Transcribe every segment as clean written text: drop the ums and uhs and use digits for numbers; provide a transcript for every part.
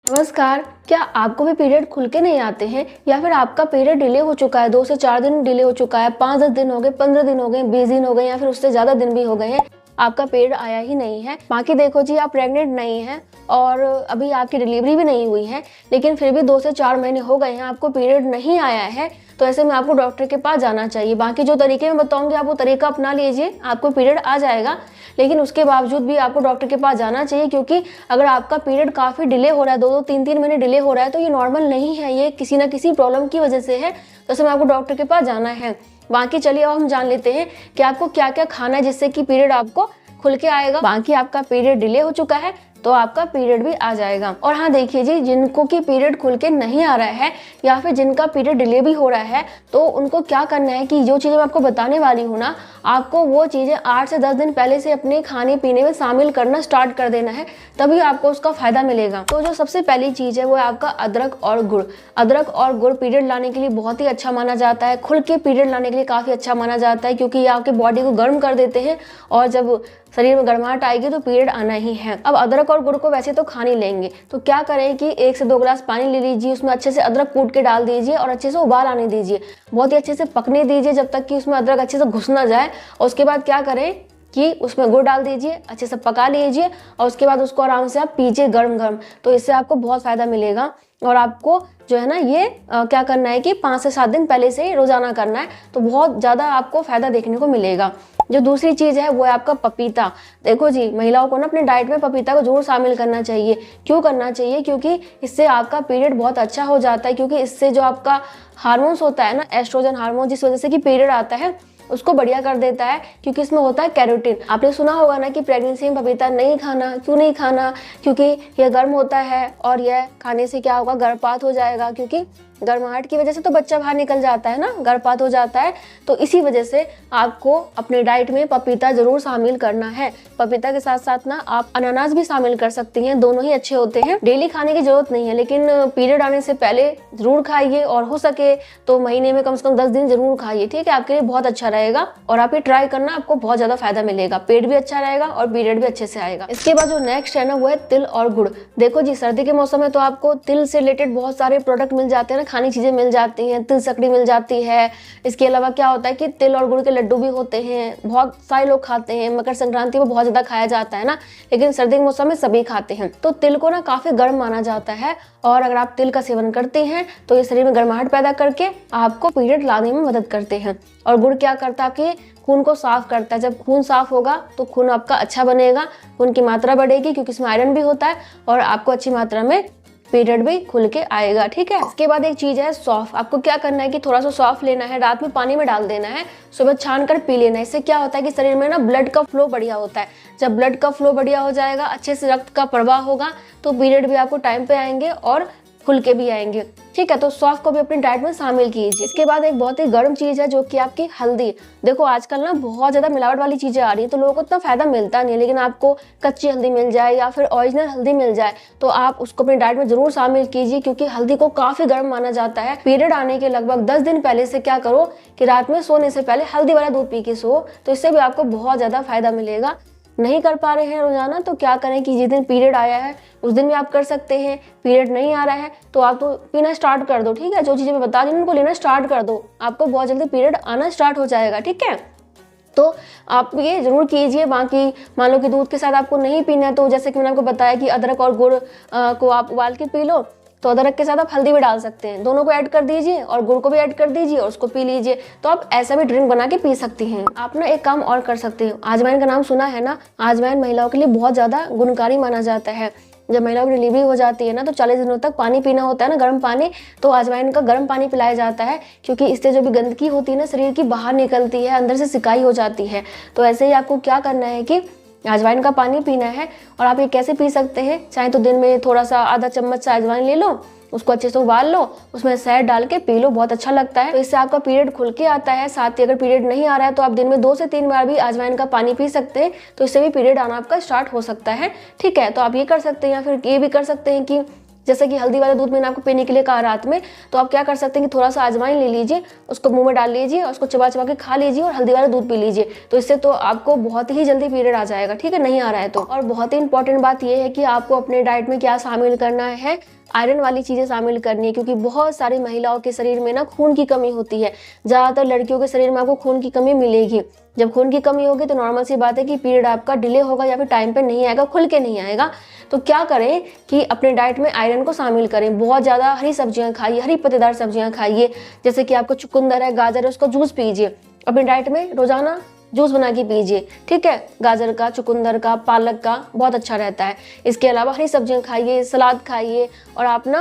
नमस्कार। क्या आपको भी पीरियड खुल के नहीं आते हैं या फिर आपका पीरियड डिले हो चुका है, 2 से 4 दिन डिले हो चुका है, 5-10 दिन हो गए, 15 दिन हो गए, 20 दिन हो गए या फिर उससे ज़्यादा दिन भी हो गए हैं, आपका पीरियड आया ही नहीं है। बाकी देखो जी, आप प्रेग्नेंट नहीं हैं और अभी आपकी डिलीवरी भी नहीं हुई है, लेकिन फिर भी 2 से 4 महीने हो गए हैं, आपको पीरियड नहीं आया है, तो ऐसे में आपको डॉक्टर के पास जाना चाहिए। बाकी जो तरीके मैं बताऊंगी आप वो तरीका अपना लीजिए, आपको पीरियड आ जाएगा। लेकिन उसके बावजूद भी आपको डॉक्टर के पास जाना चाहिए, क्योंकि अगर आपका पीरियड काफ़ी डिले हो रहा है, 2-2 3-3 महीने डिले हो रहा है, तो ये नॉर्मल नहीं है, ये किसी ना किसी प्रॉब्लम की वजह से है। तो ऐसे में आपको डॉक्टर के पास जाना है। बाकी चलिए अब हम जान लेते हैं कि आपको क्या क्या खाना है जिससे कि पीरियड आपको खुल के आएगा। बाकी आपका पीरियड डिले हो चुका है तो आपका पीरियड भी आ जाएगा। और हाँ देखिए जी, जिनको की पीरियड खुल के नहीं आ रहा है या फिर जिनका पीरियड डिले भी हो रहा है, तो उनको क्या करना है कि जो चीज़ें मैं आपको बताने वाली हूँ ना, आपको वो चीज़ें 8 से 10 दिन पहले से अपने खाने पीने में शामिल करना स्टार्ट कर देना है, तभी आपको उसका फायदा मिलेगा। तो जो सबसे पहली चीज़ है वो है आपका अदरक और गुड़। अदरक और गुड़ पीरियड लाने के लिए बहुत ही अच्छा माना जाता है, खुल के पीरियड लाने के लिए काफ़ी अच्छा माना जाता है, क्योंकि ये आपके बॉडी को गर्म कर देते हैं और जब शरीर में गर्माहट आएगी तो पीरियड आना ही है। अब अदरक और गुड़ को वैसे तो खा नहीं लेंगे, तो क्या करें कि 1 से 2 गिलास पानी ले लीजिए, उसमें अच्छे से अदरक कूट के डाल दीजिए और अच्छे से उबाल आने दीजिए। बहुत ही अच्छे से पकने दीजिए जब तक कि उसमें अदरक अच्छे से घुस ना जाए। और उसके बाद क्या करें कि उसमें गुड़ डाल दीजिए, अच्छे से पका लीजिए और उसके बाद उसको आराम से आप पीजिए गर्म गर्म। तो इससे आपको बहुत फ़ायदा मिलेगा। और आपको जो है ना ये क्या करना है कि 5 से 7 दिन पहले से रोज़ाना करना है, तो बहुत ज़्यादा आपको फ़ायदा देखने को मिलेगा। जो दूसरी चीज़ है वो है आपका पपीता। देखो जी, महिलाओं को ना अपने डाइट में पपीता को जरूर शामिल करना चाहिए। क्यों करना चाहिए? क्योंकि इससे आपका पीरियड बहुत अच्छा हो जाता है, क्योंकि इससे जो आपका हार्मोन्स होता है ना, एस्ट्रोजन हार्मोन, जिस वजह से कि पीरियड आता है, उसको बढ़िया कर देता है, क्योंकि इसमें होता है कैरोटीन। आपने सुना होगा ना कि प्रेगनेंसी में पपीता नहीं खाना। क्यों नहीं खाना? क्योंकि यह गर्म होता है और यह खाने से क्या होगा, गर्भपात हो जाएगा, क्योंकि गर्माहट की वजह से तो बच्चा बाहर निकल जाता है ना, गर्भपात हो जाता है। तो इसी वजह से आपको अपने डाइट में पपीता जरूर शामिल करना है। पपीता के साथ साथ ना आप अनानास भी शामिल कर सकती हैं, दोनों ही अच्छे होते हैं। डेली खाने की जरूरत नहीं है, लेकिन पीरियड आने से पहले जरूर खाइए और हो सके तो महीने में कम से कम 10 दिन जरूर खाइए, ठीक है? आपके लिए बहुत अच्छा रहेगा और आप ये ट्राई करना, आपको बहुत ज्यादा फायदा मिलेगा। पेट भी अच्छा रहेगा और पीरियड भी अच्छे से आएगा। इसके बाद जो नेक्स्ट है ना वो है तिल और गुड़। देखो जी, सर्दी के मौसम में तो आपको तिल से रिलेटेड बहुत सारे प्रोडक्ट मिल जाते हैं ना, खाने चीजें मिल जाती हैं, तिल सकड़ी मिल जाती है। इसके अलावा क्या होता है कि तिल और गुड़ के लड्डू भी होते हैं, बहुत सारे लोग खाते हैं। मकर संक्रांति में बहुत ज्यादा खाया जाता है ना, लेकिन सर्दी के मौसम में सभी खाते हैं। तो तिल को ना काफी गर्म माना जाता है और अगर आप तिल का सेवन करते हैं तो ये शरीर में गर्माहट पैदा करके आपको पीरियड लाने में मदद करते हैं। और गुड़ क्या करता है, आपके खून को साफ करता है। जब खून साफ होगा तो खून आपका अच्छा बनेगा, खून की मात्रा बढ़ेगी, क्योंकि इसमें आयरन भी होता है और आपको अच्छी मात्रा में पीरियड भी खुल के आएगा, ठीक है? इसके बाद एक चीज है सौंफ। आपको क्या करना है कि थोड़ा सा सौंफ लेना है, रात में पानी में डाल देना है, सुबह छान कर पी लेना है। इससे क्या होता है कि शरीर में ना ब्लड का फ्लो बढ़िया होता है। जब ब्लड का फ्लो बढ़िया हो जाएगा, अच्छे से रक्त का प्रवाह होगा, तो पीरियड भी आपको टाइम पे आएंगे और खुल के भी आएंगे, ठीक है? तो सौंफ को भी अपनी डाइट में शामिल कीजिए। इसके बाद एक बहुत ही गर्म चीज है जो कि आपकी हल्दी। देखो आजकल ना बहुत ज्यादा मिलावट वाली चीजें आ रही है, तो लोगों को इतना फायदा मिलता नहीं है, लेकिन आपको कच्ची हल्दी मिल जाए या फिर ओरिजिनल हल्दी मिल जाए तो आप उसको अपनी डाइट में जरूर शामिल कीजिए, क्योंकि हल्दी को काफी गर्म माना जाता है। पीरियड आने के लगभग 10 दिन पहले से क्या करो कि रात में सोने से पहले हल्दी वाला दूध पी के सो, तो इससे भी आपको बहुत ज्यादा फायदा मिलेगा। नहीं कर पा रहे हैं रोजाना तो क्या करें कि जिस दिन पीरियड आया है उस दिन भी आप कर सकते हैं। पीरियड नहीं आ रहा है तो आप तो पीना स्टार्ट कर दो, ठीक है? जो चीजें मैं बता रही हूँ उनको लेना स्टार्ट कर दो, आपको बहुत जल्दी पीरियड आना स्टार्ट हो जाएगा, ठीक है? तो आप ये जरूर कीजिए। बाकी मान लो कि दूध के साथ आपको नहीं पीना है, तो जैसे कि मैंने आपको बताया कि अदरक और गुड़ को आप उबाल के पी लो, तो अदरक के साथ आप हल्दी भी डाल सकते हैं, दोनों को ऐड कर दीजिए और गुड़ को भी ऐड कर दीजिए और उसको पी लीजिए। तो आप ऐसा भी ड्रिंक बना के पी सकती हैं। आप ना एक काम और कर सकते हैं, अजवाइन का नाम सुना है ना? अजवाइन महिलाओं के लिए बहुत ज्यादा गुणकारी माना जाता है। जब महिलाओं की डिलीवरी हो जाती है ना, तो 40 दिनों तक पानी पीना होता है ना, गर्म पानी, तो अजवाइन का गर्म पानी पिलाया जाता है, क्योंकि इससे जो भी गंदगी होती है ना शरीर की बाहर निकलती है, अंदर से सिकाई हो जाती है। तो ऐसे ही आपको क्या करना है कि अजवाइन का पानी पीना है। और आप ये कैसे पी सकते हैं? चाहे तो दिन में थोड़ा सा आधा चम्मच सा अजवाइन ले लो, उसको अच्छे से उबाल लो, उसमें शहद डाल के पी लो, बहुत अच्छा लगता है। तो इससे आपका पीरियड खुल के आता है। साथ ही अगर पीरियड नहीं आ रहा है तो आप दिन में 2 से 3 बार भी अजवाइन का पानी पी सकते हैं, तो इससे भी पीरियड आना आपका स्टार्ट हो सकता है, ठीक है? तो आप ये कर सकते हैं, या फिर ये भी कर सकते हैं कि जैसे कि हल्दी वाला दूध मैंने आपको पीने के लिए कहा रात में, तो आप क्या कर सकते हैं कि थोड़ा सा अजवाइन ले लीजिए, उसको मुंह में डाल लीजिए और उसको चबा चबा के खा लीजिए और हल्दी वाला दूध पी लीजिए। तो इससे तो आपको बहुत ही जल्दी पीरियड आ जाएगा, ठीक है, नहीं आ रहा है तो। और बहुत ही इंपॉर्टेंट बात यह है कि आपको अपने डाइट में क्या शामिल करना है, आयरन वाली चीज़ें शामिल करनी है, क्योंकि बहुत सारी महिलाओं के शरीर में ना खून की कमी होती है। ज़्यादातर लड़कियों के शरीर में आपको खून की कमी मिलेगी। जब खून की कमी होगी तो नॉर्मल सी बात है कि पीरियड आपका डिले होगा या फिर टाइम पे नहीं आएगा, खुल के नहीं आएगा। तो क्या करें कि अपने डाइट में आयरन को शामिल करें। बहुत ज़्यादा हरी सब्जियां खाइए, हरी पत्तेदार सब्जियां खाइए, जैसे कि आपको चुकंदर है, गाजर है, उसका जूस पीजिए अपने डाइट में, रोजाना जूस बना के पीजिए, ठीक है, गाजर का, चुकंदर का, पालक का, बहुत अच्छा रहता है। इसके अलावा हरी सब्जियां खाइए, सलाद खाइए और आप ना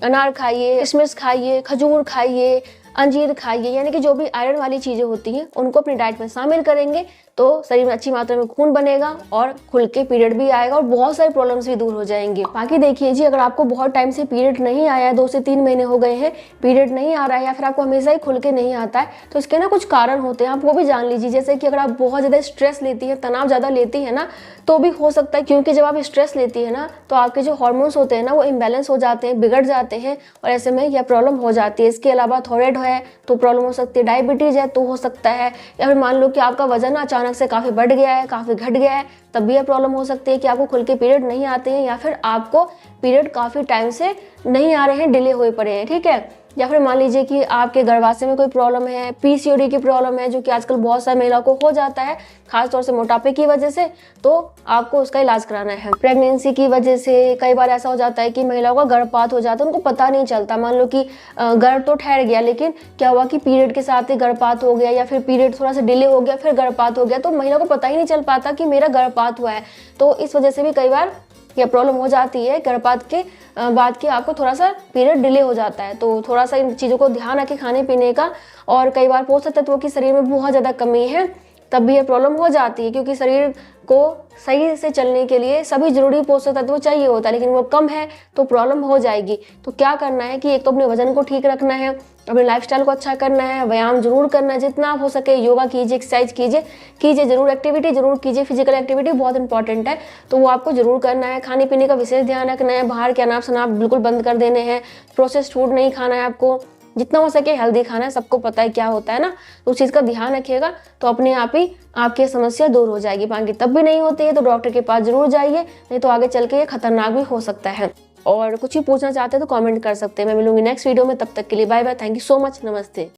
अनार खाइए, किशमिश खाइए, खजूर खाइए, अंजीर खाइए, यानी कि जो भी आयरन वाली चीज़ें होती हैं उनको अपनी डाइट में शामिल करेंगे तो शरीर में अच्छी मात्रा में खून बनेगा और खुल के पीरियड भी आएगा और बहुत सारी प्रॉब्लम्स भी दूर हो जाएंगे। बाकी देखिए जी, अगर आपको बहुत टाइम से पीरियड नहीं आया है, 2 से 3 महीने हो गए हैं, पीरियड नहीं आ रहा है या फिर आपको हमेशा ही खुल के नहीं आता है, तो इसके ना कुछ कारण होते हैं, आप वो भी जान लीजिए। जैसे कि अगर आप बहुत ज़्यादा स्ट्रेस लेती है, तनाव ज़्यादा लेती है ना, तो भी हो सकता है, क्योंकि जब आप स्ट्रेस लेती है ना तो आपके जो हार्मोन्स होते हैं ना वो इम्बैलेंस हो जाते हैं, बिगड़ जाते हैं और ऐसे में यह प्रॉब्लम हो जाती है। इसके अलावा थायराइड है तो प्रॉब्लम हो सकती है, डायबिटीज है तो हो सकता है, या फिर मान लो कि आपका वजन अचानक से काफ़ी बढ़ गया है, काफ़ी घट गया है, तब भी यह प्रॉब्लम हो सकती है कि आपको खुल के पीरियड नहीं आते हैं या फिर आपको पीरियड काफ़ी टाइम से नहीं आ रहे हैं, डिले हुए पड़े हैं, ठीक है। या फिर मान लीजिए कि आपके गर्भाशय में कोई प्रॉब्लम है, पीसीओडी की प्रॉब्लम है, जो कि आजकल बहुत सारी महिलाओं को हो जाता है, खासतौर से मोटापे की वजह से, तो आपको उसका इलाज कराना है। प्रेगनेंसी की वजह से कई बार ऐसा हो जाता है कि महिलाओं का गर्भपात हो जाता है, उनको पता नहीं चलता। मान लो कि गर्भ तो ठहर गया, लेकिन क्या हुआ कि पीरियड के साथ ही गर्भपात हो गया या फिर पीरियड थोड़ा सा डिले हो गया, फिर गर्भपात हो गया, तो महिला को पता ही नहीं चल पाता कि मेरा गर्भपात हुआ है। तो इस वजह से भी कई बार यह प्रॉब्लम हो जाती है, गर्भपात के बाद कि आपको थोड़ा सा पीरियड डिले हो जाता है। तो थोड़ा सा इन चीज़ों को ध्यान रखें खाने पीने का। और कई बार पोषक तत्वों की शरीर में बहुत ज़्यादा कमी है, तब भी ये प्रॉब्लम हो जाती है, क्योंकि शरीर को सही से चलने के लिए सभी जरूरी पोषक तत्व चाहिए होता है, लेकिन वो कम है तो प्रॉब्लम हो जाएगी। तो क्या करना है कि एक तो अपने वजन को ठीक रखना है, अपने लाइफस्टाइल को अच्छा करना है, व्यायाम जरूर करना है, जितना हो सके योगा कीजिए, एक्सरसाइज कीजिए जरूर, एक्टिविटी जरूर कीजिए, फिजिकल एक्टिविटी बहुत इंपॉर्टेंट है, तो वो आपको जरूर करना है। खाने पीने का विशेष ध्यान रखना है, बाहर के अनाप शनाप बिल्कुल बंद कर देने हैं, प्रोसेस्ड फूड नहीं खाना है आपको, जितना हो सके हेल्दी खाना है, सबको पता है क्या होता है ना, तो उस चीज़ का ध्यान रखिएगा तो अपने आप ही आपकी समस्या दूर हो जाएगी। बाकी तब भी नहीं होती है तो डॉक्टर के पास जरूर जाइए, नहीं तो आगे चल के ये खतरनाक भी हो सकता है। और कुछ भी पूछना चाहते हैं तो कमेंट कर सकते हैं। मैं मिलूंगी नेक्स्ट वीडियो में, तब तक के लिए bye bye, thank you so much, नमस्ते।